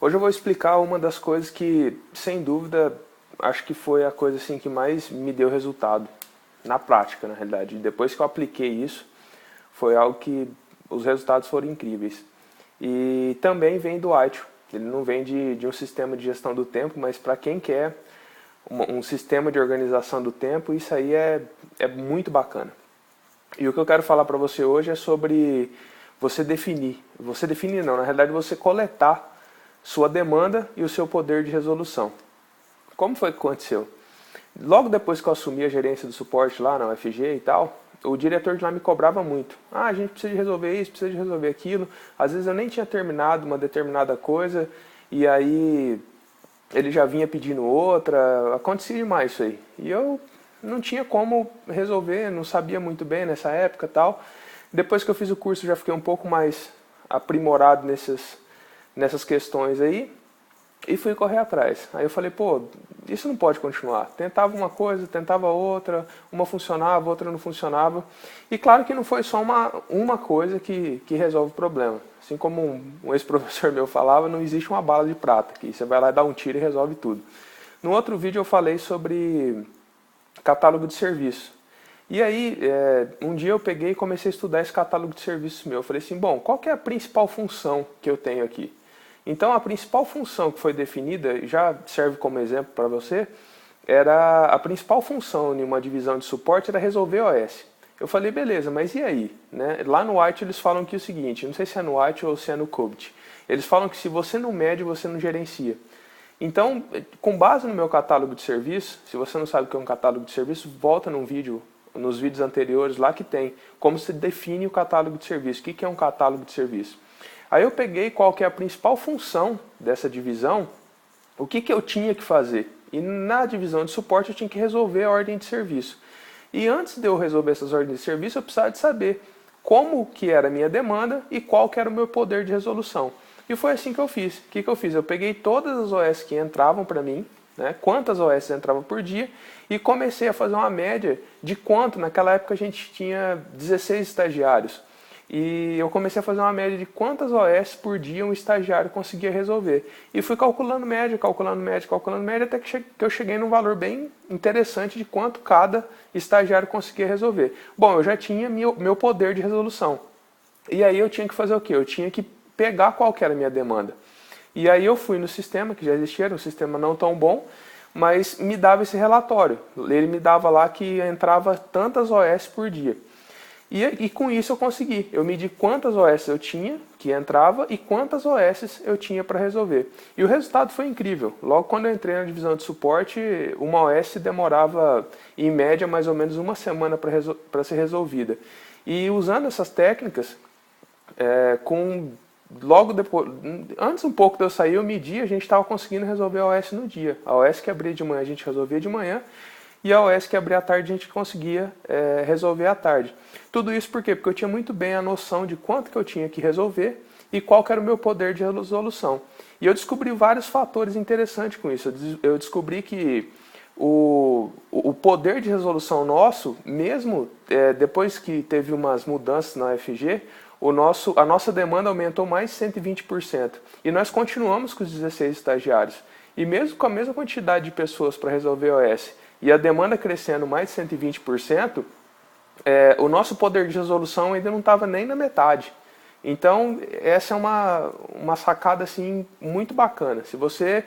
Hoje eu vou explicar uma das coisas que, sem dúvida, acho que foi a coisa assim que mais me deu resultado, na prática, na realidade. Depois que eu apliquei isso, foi algo que os resultados foram incríveis. E também vem do ITIL. Ele não vem de um sistema de gestão do tempo, mas para quem quer um sistema de organização do tempo, isso aí é muito bacana. E o que eu quero falar para você hoje é sobre você definir. Você definir não, na realidade você coletar sua demanda e o seu poder de resolução. Como foi que aconteceu? Logo depois que eu assumi a gerência do suporte lá na UFG e tal, o diretor de lá me cobrava muito. Ah, a gente precisa de resolver isso, precisa de resolver aquilo. Às vezes eu nem tinha terminado uma determinada coisa e aí ele já vinha pedindo outra. Acontecia demais isso aí. E eu não tinha como resolver, não sabia muito bem nessa época e tal. Depois que eu fiz o curso já fiquei um pouco mais aprimorado nessas questões aí e fui correr atrás. Aí eu falei, pô, isso não pode continuar. Tentava uma coisa, tentava outra, uma funcionava, outra não funcionava. E claro que não foi só uma coisa que resolve o problema. Assim como um ex-professor meu falava, não existe uma bala de prata, que você vai lá e dá um tiro e resolve tudo. No outro vídeo eu falei sobre catálogo de serviço. E aí, um dia eu peguei e comecei a estudar esse catálogo de serviços meu. Eu falei assim, bom, qual que é a principal função que eu tenho aqui? Então, a principal função que foi definida, já serve como exemplo para você, era a principal função em uma divisão de suporte era resolver OS. Eu falei, beleza, mas e aí? Né? Lá no White eles falam que é o seguinte, não sei se é no White ou se é no COBIT, eles falam que se você não mede, você não gerencia. Então, com base no meu catálogo de serviço, se você não sabe o que é um catálogo de serviço, volta nos vídeos anteriores lá que tem como se define o catálogo de serviço, o que é um catálogo de serviço. Aí eu peguei qual que é a principal função dessa divisão, o que eu tinha que fazer. E na divisão de suporte eu tinha que resolver a ordem de serviço. E antes de eu resolver essas ordens de serviço, eu precisava de saber como que era a minha demanda e qual que era o meu poder de resolução. E foi assim que eu fiz. O que eu fiz? Eu peguei todas as OS que entravam para mim, né, quantas OS entravam por dia, e comecei a fazer uma média de quanto, naquela época a gente tinha 16 estagiários. E eu comecei a fazer uma média de quantas OS por dia um estagiário conseguia resolver. E fui calculando média, até que eu cheguei num valor bem interessante de quanto cada estagiário conseguia resolver. Bom, eu já tinha meu poder de resolução. E aí eu tinha que fazer o quê? Eu tinha que pegar qual que era a minha demanda. E aí eu fui no sistema, que já existia, era um sistema não tão bom, mas me dava esse relatório. Ele me dava lá que entrava tantas OS por dia. E com isso eu consegui. Eu medi quantas OS eu tinha, que entrava, e quantas OS eu tinha para resolver. E o resultado foi incrível. Logo quando eu entrei na divisão de suporte, uma OS demorava, em média, mais ou menos uma semana para ser resolvida. E usando essas técnicas, logo depois, antes um pouco de eu sair, eu medi, a gente estava conseguindo resolver a OS no dia. A OS que abria de manhã, a gente resolvia de manhã, e a OS que abria à tarde, a gente conseguia resolver à tarde. Tudo isso por quê? Porque eu tinha muito bem a noção de quanto que eu tinha que resolver e qual que era o meu poder de resolução. E eu descobri vários fatores interessantes com isso. Eu descobri que o poder de resolução nosso, mesmo depois que teve umas mudanças na UFG, a nossa demanda aumentou mais de 120%. E nós continuamos com os 16 estagiários. E mesmo com a mesma quantidade de pessoas para resolver OS e a demanda crescendo mais de 120%, o nosso poder de resolução ainda não estava nem na metade. Então, essa é uma sacada assim, muito bacana. Se você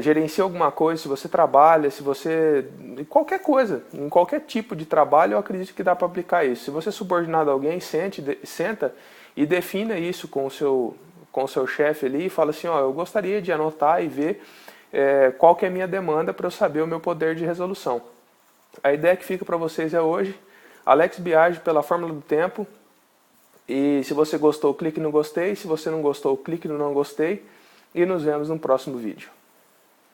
gerencia alguma coisa, se você trabalha, se você... qualquer coisa, em qualquer tipo de trabalho, eu acredito que dá para aplicar isso. Se você é subordinado a alguém, senta e defina isso com o seu chefe ali e fala assim, ó, eu gostaria de anotar e ver qual que é a minha demanda para eu saber o meu poder de resolução. A ideia que fica para vocês é hoje, Alex Biagi pela Fórmula do Tempo. E se você gostou, clique no gostei. Se você não gostou, clique no não gostei. E nos vemos no próximo vídeo.